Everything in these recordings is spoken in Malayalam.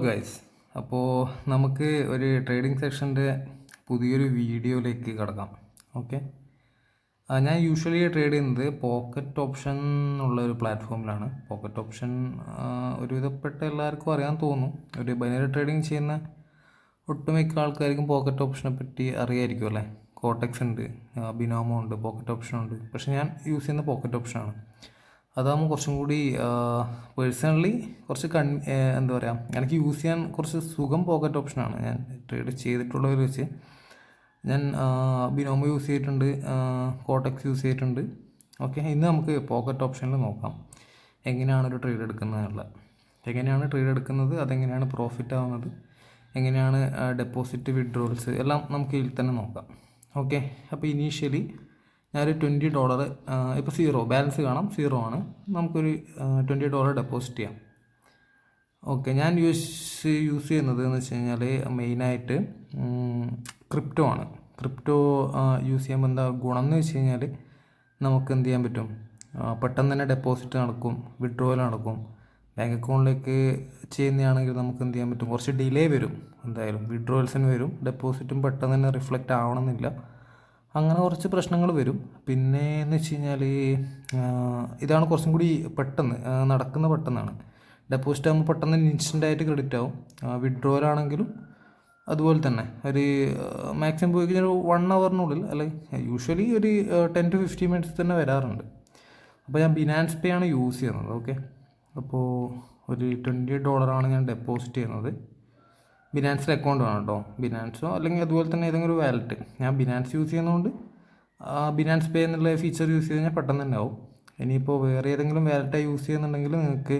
ഗൈസ്, അപ്പോൾ നമുക്ക് ഒരു ട്രേഡിംഗ് സെക്ഷൻ്റെ പുതിയൊരു വീഡിയോയിലേക്ക് കടക്കാം. ഓക്കെ, ഞാൻ യൂഷ്വലി ട്രേഡ് ചെയ്യുന്നത് പോക്കറ്റ് ഓപ്ഷൻ എന്നുള്ള ഒരു പ്ലാറ്റ്ഫോമിലാണ്. പോക്കറ്റ് ഓപ്ഷൻ ഒരുവിധപ്പെട്ട എല്ലാവർക്കും അറിയാൻ തോന്നും. ഒരു ബൈനറി ട്രേഡിംഗ് ചെയ്യുന്ന ഒട്ടുമിക്ക ആൾക്കാർക്കും പോക്കറ്റ് ഓപ്ഷനെ പറ്റി അറിയായിരിക്കും അല്ലേ. കോട്ടക്സ് ഉണ്ട്, ബിനോമോ ഉണ്ട്, പോക്കറ്റ് ഓപ്ഷൻ ഉണ്ട്. പക്ഷെ ഞാൻ യൂസ് ചെയ്യുന്ന പോക്കറ്റ് ഓപ്ഷനാണ്. അതാകുമ്പോൾ കുറച്ചും കൂടി പേഴ്സണലി കുറച്ച് എന്താ പറയുക, എനിക്ക് യൂസ് ചെയ്യാൻ കുറച്ച് സുഖം പോക്കറ്റ് ഓപ്ഷനാണ്. ഞാൻ ട്രേഡ് ചെയ്തിട്ടുള്ളവർ വെച്ച് ഞാൻ ബിനോമോ യൂസ് ചെയ്തിട്ടുണ്ട്, കോട്ടക്സ് യൂസ് ചെയ്തിട്ടുണ്ട്. ഓക്കെ, ഇന്ന് നമുക്ക് പോക്കറ്റ് ഓപ്ഷനിൽ നോക്കാം എങ്ങനെയാണ് ഒരു ട്രേഡ് എടുക്കുന്നത്, അതെങ്ങനെയാണ് പ്രോഫിറ്റ് ആവുന്നത്, എങ്ങനെയാണ് ഡെപ്പോസിറ്റ് വിഡ്രോൾസ് എല്ലാം നമുക്ക് ഇതിൽ തന്നെ നോക്കാം. ഓക്കെ, അപ്പോൾ ഇനീഷ്യലി ഞാനൊരു $20 ഇപ്പോൾ സീറോ ബാലൻസ് കാണാം, സീറോ ആണ്. നമുക്കൊരു $20 ഡെപ്പോസിറ്റ് ചെയ്യാം. ഓക്കെ, ഞാൻ യൂസ് ചെയ്യുന്നത് എന്ന് വെച്ച് കഴിഞ്ഞാൽ മെയിനായിട്ട് ക്രിപ്റ്റോ ആണ്. ക്രിപ്റ്റോ യൂസ് ചെയ്യുമ്പോൾ എന്താ ഗുണം എന്ന് വെച്ച് കഴിഞ്ഞാൽ നമുക്ക് എന്ത് ചെയ്യാൻ പറ്റും, പെട്ടെന്ന് തന്നെ ഡെപ്പോസിറ്റ് നടക്കും, വിഡ്രോവൽ നടക്കും. ബാങ്ക് അക്കൗണ്ടിലേക്ക് ചെയ്യുന്നതാണെങ്കിൽ നമുക്ക് എന്ത് ചെയ്യാൻ പറ്റും, കുറച്ച് ഡിലേ വരും, എന്തായാലും വിഡ്രോവൽസിന് വരും. ഡെപ്പോസിറ്റും പെട്ടെന്ന് തന്നെ റിഫ്ലക്റ്റ് ആവണമെന്നില്ല, അങ്ങനെ കുറച്ച് പ്രശ്നങ്ങൾ വരും. പിന്നെ എന്ന് വെച്ച് കഴിഞ്ഞാൽ ഇതാണ് കുറച്ചും കൂടി പെട്ടെന്നാണ്. ഡെപ്പോസിറ്റ് ആകുമ്പോൾ പെട്ടെന്ന് ഇൻസ്റ്റൻ്റായിട്ട് ക്രെഡിറ്റ് ആവും. വിഡ്രോവലാണെങ്കിലും അതുപോലെ തന്നെ ഒരു മാക്സിമം പോയി കഴിഞ്ഞാൽ 1 hourനുള്ളിൽ, അല്ലെങ്കിൽ യൂഷ്വലി ഒരു 10 to 15 minutes തന്നെ വരാറുണ്ട്. അപ്പോൾ ഞാൻ ബിനാൻസ് പേ ആണ് യൂസ് ചെയ്യുന്നത്. ഓക്കെ, അപ്പോൾ ഒരു $20 ഞാൻ ഡെപ്പോസിറ്റ് ചെയ്യുന്നത്. ബിനാൻസിൽ അക്കൗണ്ട് വേണം കേട്ടോ, ബിനാൻസോ അല്ലെങ്കിൽ അതുപോലെ തന്നെ ഏതെങ്കിലും ഒരു വാലറ്റ്. ഞാൻ ബിനാൻസ് യൂസ് ചെയ്യുന്നതുകൊണ്ട് ബിനാൻസ് പേ എന്നുള്ള ഫീച്ചർ യൂസ് ചെയ്ത് കഴിഞ്ഞാൽ പെട്ടെന്ന് തന്നെ ആവും. ഇനിയിപ്പോൾ വേറെ ഏതെങ്കിലും വാലറ്റായി യൂസ് ചെയ്യുന്നുണ്ടെങ്കിൽ നിങ്ങൾക്ക്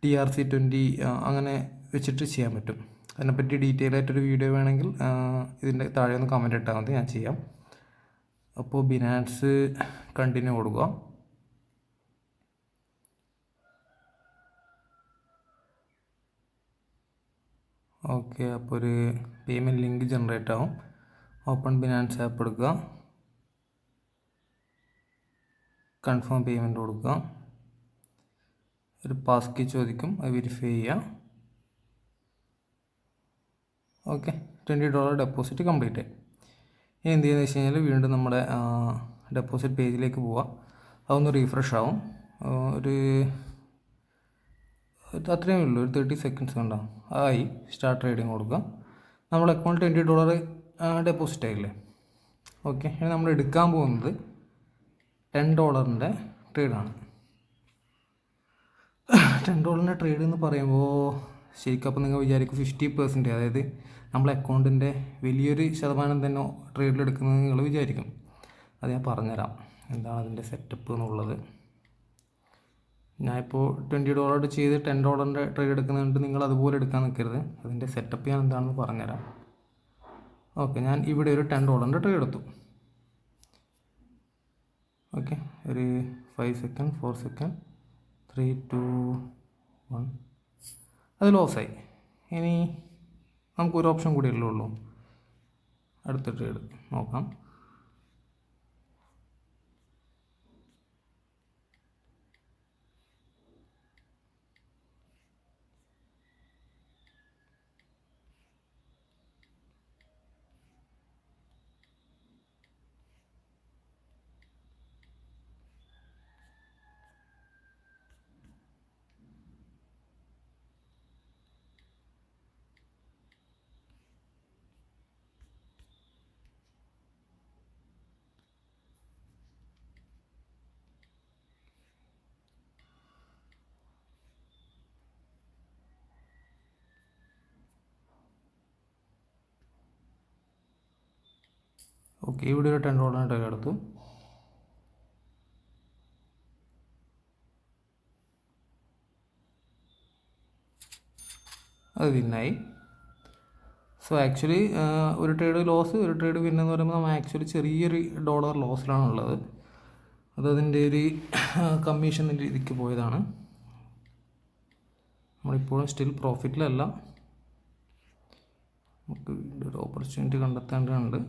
TRC20 അങ്ങനെ വെച്ചിട്ട് ചെയ്യാൻ പറ്റും. അതിനെപ്പറ്റി ഡീറ്റെയിൽ ആയിട്ടൊരു വീഡിയോ വേണമെങ്കിൽ ഇതിൻ്റെ താഴെ ഒന്ന് കമൻറ്റ് ഇട്ടാൽ മതി, ഞാൻ ചെയ്യാം. അപ്പോൾ ബിനാൻസ് കണ്ടിന്യൂ കൊടുക്കുക. ഓക്കെ, അപ്പോൾ ഒരു പേയ്മെൻറ്റ് ലിങ്ക് ജനറേറ്റ് ആവും. ഓപ്പൺ ബിനാൻസ് ആപ്പ് എടുക്കുക, കൺഫേം പേയ്മെൻറ്റ് കൊടുക്കുക, ഒരു പാസ് കീ ചോദിക്കും, അത് വെരിഫൈ ചെയ്യുക. ഓക്കെ, $20 ഡെപ്പോസിറ്റ് കംപ്ലീറ്റ് ആയി. ഇനി എന്ത് ചെയ്യുന്നത് വെച്ച് കഴിഞ്ഞാൽ വീണ്ടും നമ്മുടെ ഡെപ്പോസിറ്റ് പേജിലേക്ക് പോവുക. അതൊന്ന് റീഫ്രഷ് ആവും. ഒരു അത്രയും ഉള്ളൂ, ഒരു 30 seconds ഉണ്ടാവും. ആയി, സ്റ്റാർട്ട് ട്രേഡിങ് കൊടുക്കുക. നമ്മുടെ അക്കൗണ്ടിൽ $20 ഡെപ്പോസിറ്റ് ആയില്ലേ. ഓക്കെ, ഇനി നമ്മൾ എടുക്കാൻ പോകുന്നത് $10 ട്രേഡാണ്. $10 ട്രേഡ് എന്ന് പറയുമ്പോൾ ശരിക്കും അപ്പോൾ നിങ്ങൾ വിചാരിക്കും 50%, അതായത് നമ്മളെ അക്കൗണ്ടിൻ്റെ വലിയൊരു ശതമാനം തന്നെ ട്രേഡിലെടുക്കുന്നത് നിങ്ങൾ വിചാരിക്കും. അത് ഞാൻ പറഞ്ഞുതരാം എന്താണ് അതിൻ്റെ സെറ്റപ്പ് എന്നുള്ളത്. ഞാനിപ്പോൾ $20 ചെയ്ത് $10 ട്രേഡ് എടുക്കുന്നുണ്ട്, നിങ്ങൾ അതുപോലെ എടുക്കാൻ നിൽക്കരുത്. അതിൻ്റെ സെറ്റപ്പ് ഞാൻ എന്താണെന്ന് പറഞ്ഞുതരാം. ഓക്കെ, ഞാൻ ഇവിടെ ഒരു $10 ട്രേഡ് എടുത്തു. ഓക്കെ, ഒരു 5 seconds, 4 seconds, 3, 2, 1, അത് ലോസായി. ഇനി നമുക്കൊരു ഓപ്ഷൻ കൂടിയല്ലേ ഉള്ളൂ, അടുത്ത ട്രേഡ് നോക്കാം. ഓക്കെ, ഇവിടെ ഒരു $10 ട്രേഡ് എടുത്തു. അത് വിന്നായി. സോ ആക്ച്വലി ഒരു ട്രേഡ് ലോസ്, ഒരു ട്രേഡ് വിന്നെന്ന് പറയുമ്പോൾ നമ്മൾ ആക്ച്വലി ചെറിയൊരു $1 ലോസിലാണുള്ളത്. അതതിൻ്റെ ഒരു കമ്മീഷൻ രീതിക്ക് പോയതാണ്. നമ്മളിപ്പോഴും സ്റ്റിൽ പ്രോഫിറ്റിലല്ല, നമുക്ക് ഒരു ഓപ്പർച്യൂണിറ്റി കണ്ടെത്തേണ്ടതുണ്ട്.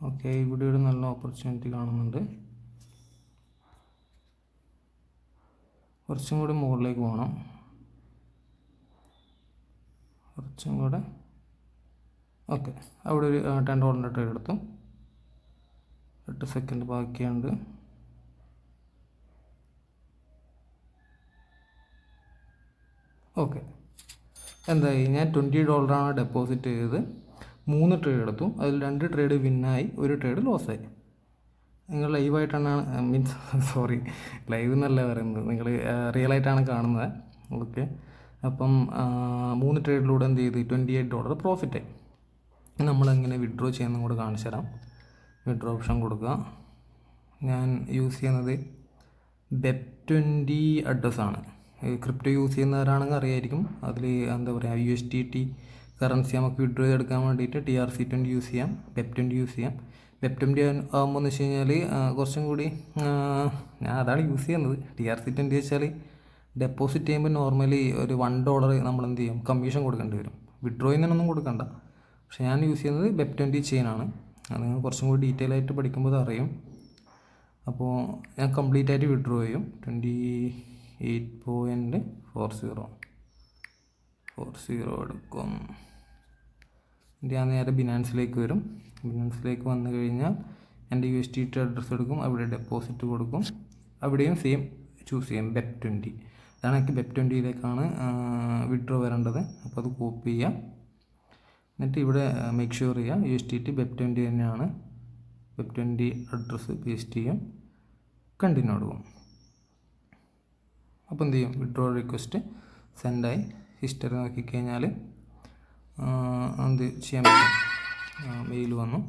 ഓക്കെ, ഇവിടെ ഒരു നല്ല ഓപ്പർച്യൂണിറ്റി കാണുന്നുണ്ട്. കുറച്ചും കൂടി മുകളിലേക്ക് പോകണം, കുറച്ചും കൂടെ. ഓക്കെ, അവിടെ ഒരു $10 ട്രേഡ് എടുത്തു. 8 സെക്കൻഡ് ബാക്കിയുണ്ട്. ഓക്കെ, എന്തായി, ഞാൻ $20 ഡെപ്പോസിറ്റ് ചെയ്തത്. 3 ട്രേഡ് എടുത്തു, അതിൽ 2 ട്രേഡ് വിന്നായി, 1 ട്രേഡ് ലോസായി. നിങ്ങൾ ലൈവായിട്ടാണ് മീൻസ് സോറി, ലൈവ് എന്നല്ല പറയുന്നത്, നിങ്ങൾ റിയലായിട്ടാണ് കാണുന്നത്. ഓക്കെ, അപ്പം 3 ട്രേഡിലൂടെ എന്ത് ചെയ്ത് $28 പ്രോഫിറ്റായി. നമ്മളെങ്ങനെ വിഡ്രോ ചെയ്യുന്നതും കൂടെ കാണിച്ചു തരാം. വിഡ്രോ ഓപ്ഷൻ കൊടുക്കുക. ഞാൻ യൂസ് ചെയ്യുന്നത് BEP20 അഡ്രസ്സാണ്. ക്രിപ്റ്റോ യൂസ് ചെയ്യുന്നവരാണെങ്കിൽ അറിയായിരിക്കും. അതിൽ എന്താ പറയുക, USDT കറൻസി നമുക്ക് വിഡ്രോ ചെയ്തെടുക്കാൻ വേണ്ടിയിട്ട് TRC20 യൂസ് ചെയ്യാം, BEP20 യൂസ് ചെയ്യാം. BEP20 ആകുമ്പോൾ എന്ന് വെച്ച് കഴിഞ്ഞാൽ കുറച്ചും കൂടി ഞാൻ അതാണ് യൂസ് ചെയ്യുന്നത്. TRC20 വെച്ചാൽ ഡെപ്പോസിറ്റ് ചെയ്യുമ്പോൾ നോർമലി ഒരു $1 നമ്മൾ എന്ത് ചെയ്യും, കമ്മീഷൻ കൊടുക്കേണ്ടി വരും. വിഡ്രോ ചെയ്യുന്നതിനൊന്നും കൊടുക്കണ്ട. പക്ഷേ ഞാൻ യൂസ് ചെയ്യുന്നത് BEP20 ചെയിനാണ്. അത് നിങ്ങൾ കുറച്ചും കൂടി ഡീറ്റെയിൽ ആയിട്ട് പഠിക്കുമ്പോൾ അത് അറിയും. അപ്പോൾ ഞാൻ കംപ്ലീറ്റ് ആയിട്ട് വിഡ്രോ ചെയ്യും. 28.40 എടുക്കും. ഞാൻ നേരെ ബിനാൻസിലേക്ക് വരും. ബിനാൻസിലേക്ക് വന്നു കഴിഞ്ഞാൽ എൻ്റെ USDT അഡ്രസ്സ് എടുക്കും, അവിടെ ഡെപ്പോസിറ്റ് കൊടുക്കും. അവിടെയും സെയിം ചൂസ് ചെയ്യും, BEP20. അതാണ് എനിക്ക് BEP20യിലേക്കാണ് വിഡ്രോ വരേണ്ടത്. അപ്പോൾ അത് കോപ്പി ചെയ്യാം. എന്നിട്ട് ഇവിടെ മേക്ക് ഷുവർ ചെയ്യാം USDT BEP20 തന്നെയാണ്. BEP20 അഡ്രസ്സ് പേസ്റ്റ് ചെയ്യാം, കണ്ടിന്യൂ കൊടുക്കും. അപ്പോൾ എന്ത് ചെയ്യും, വിഡ്രോ റിക്വസ്റ്റ് സെൻഡായി. ഹിസ്റ്ററി നോക്കിക്കഴിഞ്ഞാൽ എന്ത് ചെയ്യാൻ പറ്റും, മെയിൽ വന്നു,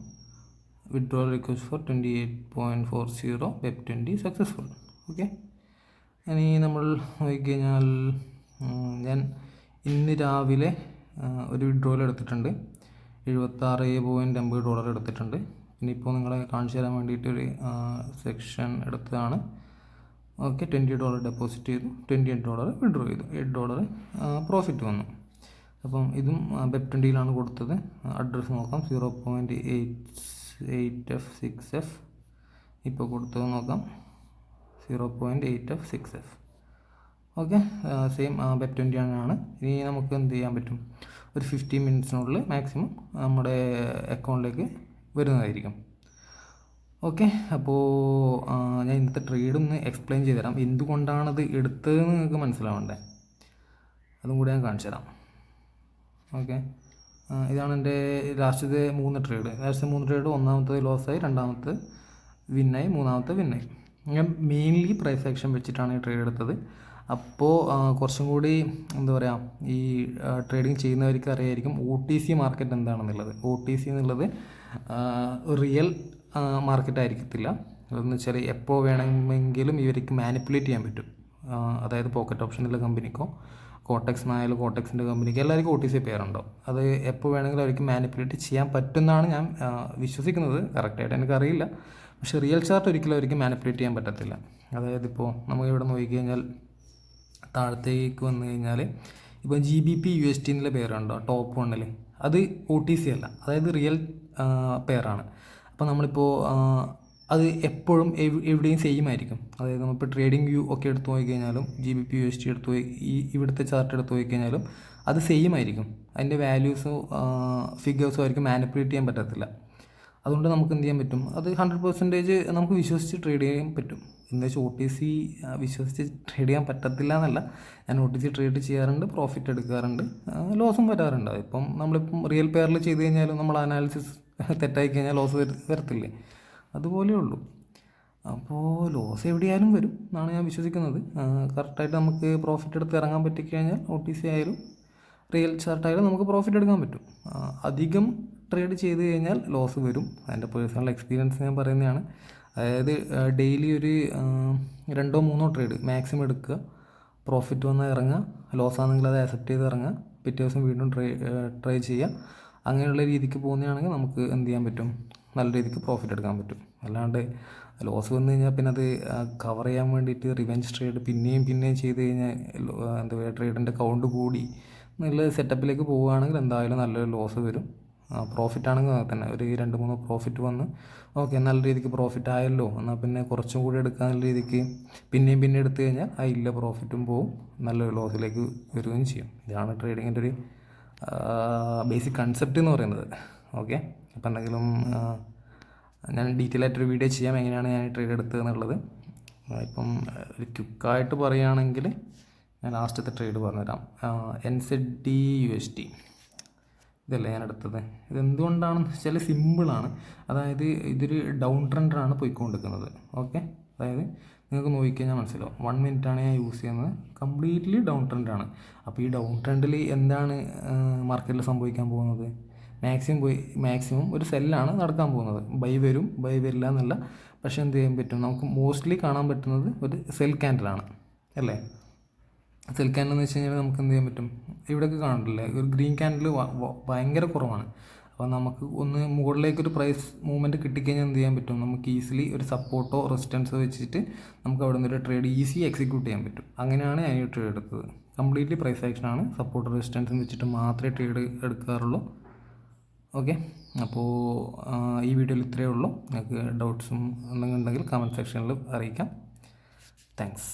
withdraw request for 28.40 BEP20 successful. Okay, ഇനി നമ്മൾ നോക്കിക്കഴിഞ്ഞാൽ ഞാൻ ഇന്ന് രാവിലെ ഒരു വിഡ്രോയിൽ എടുത്തിട്ടുണ്ട്. $76.50 എടുത്തിട്ടുണ്ട്. ഇനിയിപ്പോൾ നിങ്ങളെ കാണിച്ചു തരാൻ വേണ്ടിയിട്ടൊരു സെക്ഷൻ എടുത്തതാണ്. ഓക്കെ, $20 ഡെപ്പോസിറ്റ് ചെയ്തു, $28 വിഡ്രോ ചെയ്തു, $8 പ്രോഫിറ്റ് വന്നു. അപ്പം ഇതും BEP20യിലാണ് കൊടുത്തത്. അഡ്രസ്സ് നോക്കാം, 0.88F6F. ഇപ്പോൾ കൊടുത്തത് നോക്കാം, 0.8F6F. ഓക്കെ, സെയിം BEP20 ആണ്. ഇനി നമുക്ക് എന്ത് ചെയ്യാൻ പറ്റും, ഒരു 15 മിനിറ്റ്സിനുള്ളിൽ മാക്സിമം നമ്മുടെ അക്കൗണ്ടിലേക്ക് വരുന്നതായിരിക്കും. ഓക്കെ, അപ്പോൾ ഞാൻ ഇന്നത്തെ ട്രേഡ് ഒന്ന് എക്സ്പ്ലെയിൻ ചെയ്ത് തരാം. എന്തുകൊണ്ടാണത് എടുത്തതെന്ന് നിങ്ങൾക്ക് മനസ്സിലാവണ്ടേ, അതും കൂടി ഞാൻ കാണിച്ചു തരാം. ഓക്കെ, ഇതാണ് എൻ്റെ ലാസ്റ്റത്തെ 3 ട്രേഡ്. ലാസ്റ്റത്തെ 3 ട്രേഡ്, ഒന്നാമത്തെ ലോസായി, രണ്ടാമത്തെ വിന്നായി, മൂന്നാമത്തെ വിന്നായി. ഞാൻ മെയിൻലി പ്രൈസ് ആക്ഷൻ വെച്ചിട്ടാണ് ഈ ട്രേഡ് എടുത്തത്. അപ്പോൾ കുറച്ചും കൂടി എന്താ പറയുക, ഈ ട്രേഡിങ് ചെയ്യുന്നവർക്ക് അറിയായിരിക്കും OTC മാർക്കറ്റ് എന്താണെന്നുള്ളത്. OTC എന്നുള്ളത് റിയൽ മാർക്കറ്റ് ആയിരിക്കത്തില്ല. അതെന്ന് വെച്ചാൽ എപ്പോൾ വേണമെങ്കിലും ഇവർക്ക് മാനിപ്പുലേറ്റ് ചെയ്യാൻ പറ്റും. അതായത് പോക്കറ്റ് ഓപ്ഷനുള്ള കമ്പനിക്കോ കോട്ടക്സ് എന്നായാലും കോട്ടക്സിൻ്റെ കമ്പനിക്ക് എല്ലാവർക്കും OTC പേരുണ്ടാവും. അത് എപ്പോൾ വേണമെങ്കിലും അവർക്ക് മാനിപ്പുലേറ്റ് ചെയ്യാൻ പറ്റുമെന്നാണ് ഞാൻ വിശ്വസിക്കുന്നത്. കറക്റ്റായിട്ട് എനിക്കറിയില്ല. പക്ഷേ റിയൽ ചാർട്ട് ഒരിക്കലും അവർക്ക് മാനിപ്പുലേറ്റ് ചെയ്യാൻ പറ്റത്തില്ല. അതായത് ഇപ്പോൾ നമുക്ക് ഇവിടെ നോക്കിക്കഴിഞ്ഞാൽ താഴത്തേക്ക് വന്നു കഴിഞ്ഞാൽ ഇപ്പോൾ GBP USD എന്നുള്ള പേരുണ്ടോ ടോപ്പ് 1-ൽ, അത് OTC അല്ല, അതായത് റിയൽ പെയറാണ്. അപ്പോൾ നമ്മളിപ്പോൾ അത് എപ്പോഴും എവിടെയും സെയിം ആയിരിക്കും. അതായത് നമ്മളിപ്പോൾ ട്രേഡിംഗ് വ്യൂ ഒക്കെ എടുത്ത് നോക്കിക്കഴിഞ്ഞാലും GBP USD എടുത്ത് പോയി ഇവിടുത്തെ ചാർട്ട് എടുത്ത് നോക്കിക്കഴിഞ്ഞാലും അത് സെയിം ആയിരിക്കും. അതിൻ്റെ വാല്യൂസോ ഫിഗേഴ്സോ ആയിരിക്കും മാനിപ്പുലേറ്റ് ചെയ്യാൻ പറ്റത്തില്ല. അതുകൊണ്ട് നമുക്ക് എന്ത് ചെയ്യാൻ പറ്റും, അത് 100% നമുക്ക് വിശ്വസിച്ച് ട്രേഡ് ചെയ്യാൻ പറ്റും. എന്ന് വെച്ചാൽ OTC വിശ്വസിച്ച് ട്രേഡ് ചെയ്യാൻ പറ്റത്തില്ല എന്നല്ല, ഞാൻ OTC ട്രേഡ് ചെയ്യാറുണ്ട്, പ്രോഫിറ്റ് എടുക്കാറുണ്ട്, ലോസും വരാറുണ്ട്. ഇപ്പം നമ്മളിപ്പം റിയൽ പെയറിൽ ചെയ്ത് കഴിഞ്ഞാലും നമ്മൾ അനാലിസിസ് തെറ്റായി കഴിഞ്ഞാൽ ലോസ് വരത്തില്ലേ, അതുപോലെ ഉള്ളൂ. അപ്പോൾ ലോസ് എവിടെയായാലും വരും എന്നാണ് ഞാൻ വിശ്വസിക്കുന്നത്. കറക്റ്റായിട്ട് നമുക്ക് പ്രോഫിറ്റ് എടുത്ത് ഇറങ്ങാൻ പറ്റിക്കഴിഞ്ഞാൽ OTC ആയാലും റിയൽ ചാർട്ടായാലും നമുക്ക് പ്രോഫിറ്റ് എടുക്കാൻ പറ്റും. അധികം ട്രേഡ് ചെയ്ത് കഴിഞ്ഞാൽ ലോസ് വരും. എൻ്റെ പേഴ്സണൽ എക്സ്പീരിയൻസ് ഞാൻ പറയുന്നതാണ്. അതായത് ഡെയിലി ഒരു 2-3 ട്രേഡ് മാക്സിമം എടുക്കുക, പ്രോഫിറ്റ് വന്നാൽ ഇറങ്ങുക, ലോസ് ആണെങ്കിൽ അത് ആക്സെപ്റ്റ് ചെയ്ത് ഇറങ്ങുക, പിറ്റേ ദിവസം വീണ്ടും ട്രൈ ചെയ്യുക. അങ്ങനെയുള്ള രീതിക്ക് പോകുന്നതാണെങ്കിൽ നമുക്ക് എന്ത് ചെയ്യാൻ പറ്റും, നല്ല രീതിക്ക് പ്രോഫിറ്റ് എടുക്കാൻ പറ്റും. അല്ലാണ്ട് ലോസ് വന്നു കഴിഞ്ഞാൽ പിന്നെ അത് കവർ ചെയ്യാൻ വേണ്ടിയിട്ട് റിവെഞ്ച് ട്രേഡ് പിന്നെയും ചെയ്ത് കഴിഞ്ഞാൽ എന്താ പറയുക, ട്രേഡിൻ്റെ കൗണ്ട് കൂടി നല്ല സെറ്റപ്പിലേക്ക് പോവുകയാണെങ്കിൽ എന്തായാലും നല്ലൊരു ലോസ് വരും. പ്രോഫിറ്റ് ആണെങ്കിൽ അങ്ങനെ തന്നെ ഒരു 2-3 പ്രോഫിറ്റ് വന്ന് ഓക്കെ നല്ല രീതിക്ക് പ്രോഫിറ്റ് ആയല്ലോ, എന്നാൽ പിന്നെ കുറച്ചും കൂടി എടുക്കാനുള്ള രീതിക്ക് പിന്നെ എടുത്തു കഴിഞ്ഞാൽ ആ ഇല്ല പ്രോഫിറ്റും പോവും, നല്ലൊരു ലോസിലേക്ക് വരികയും ചെയ്യും. ഇതാണ് ട്രേഡിങ്ങിൻ്റെ ഒരു ബേസിക് കൺസെപ്റ്റ് എന്ന് പറയുന്നത്. ഓക്കെ, അപ്പോൾ എന്തെങ്കിലും ഞാൻ ഡീറ്റെയിൽ ആയിട്ടൊരു വീഡിയോ ചെയ്യാം എങ്ങനെയാണ് ഞാൻ ട്രേഡ് എടുത്തത് എന്നുള്ളത്. ഇപ്പം ഒരു ക്വിക്കായിട്ട് പറയുകയാണെങ്കിൽ ഞാൻ ലാസ്റ്റത്തെ ട്രേഡ് പറഞ്ഞുതരാം. NZD/USD ഇതല്ലേ ഞാൻ എടുത്തത്. ഇതെന്തുകൊണ്ടാണെന്ന് വെച്ചാൽ സിമ്പിളാണ്. അതായത് ഇതൊരു ഡൗൺ ട്രെൻഡാണ് പോയിക്കൊണ്ടിരിക്കുന്നത്. ഓക്കെ, അതായത് നിങ്ങൾക്ക് നോക്കിക്കഴിഞ്ഞാൽ മനസ്സിലാവും. 1 മിനിറ്റാണ് ഞാൻ യൂസ് ചെയ്യുന്നത്, കംപ്ലീറ്റ്ലി ഡൗൺ ട്രെൻഡാണ്. അപ്പോൾ ഈ ഡൗൺ ട്രെൻഡിൽ എന്താണ് മാർക്കറ്റിൽ സംഭവിക്കാൻ പോകുന്നത്? മാക്സിമം ഒരു സെല്ലാണ് നടക്കാൻ പോകുന്നത്. ബൈ വരും, ബൈ വരില്ല എന്നല്ല, പക്ഷേ എന്ത് ചെയ്യാൻ പറ്റും, നമുക്ക് മോസ്റ്റ്ലി കാണാൻ പറ്റുന്നത് ഒരു സെൽ ക്യാൻഡിലാണ് അല്ലേ. സെൽ ക്യാൻഡിൽ എന്ന് വെച്ച് കഴിഞ്ഞാൽ നമുക്ക് എന്ത് ചെയ്യാൻ പറ്റും, ഇവിടെയൊക്കെ കാണില്ലേ ഒരു ഗ്രീൻ ക്യാൻഡിൽ ഭയങ്കര കുറവാണ്. അപ്പോൾ നമുക്ക് ഒന്ന് മുകളിലേക്കൊരു പ്രൈസ് മൂവ്മെൻറ്റ് കിട്ടിക്കഴിഞ്ഞാൽ എന്ത് ചെയ്യാൻ പറ്റും, നമുക്ക് ഈസിലി ഒരു സപ്പോർട്ടോ റെസിസ്റ്റൻസോ വെച്ചിട്ട് നമുക്ക് അവിടെ നിന്ന് ഒരു ട്രേഡ് ഈസി എക്സിക്യൂട്ട് ചെയ്യാൻ പറ്റും. അങ്ങനെയാണ് ഞാൻ ഈ ട്രേഡ് എടുത്തത്. കംപ്ലീറ്റ്ലി പ്രൈസ് ആക്ഷനാണ്, സപ്പോർട്ട് റെസിസ്റ്റൻസും വെച്ചിട്ട് മാത്രമേ ട്രേഡ് എടുക്കാറുള്ളൂ. ഓക്കെ, അപ്പോൾ ഈ വീഡിയോയിൽ ഇത്രയേ ഉള്ളൂ. നിങ്ങൾക്ക് ഡൗട്ട്സും എന്തെങ്കിലും ഉണ്ടെങ്കിൽ കമൻറ്റ് സെക്ഷനിൽ അറിയിക്കാം. താങ്ക്സ്.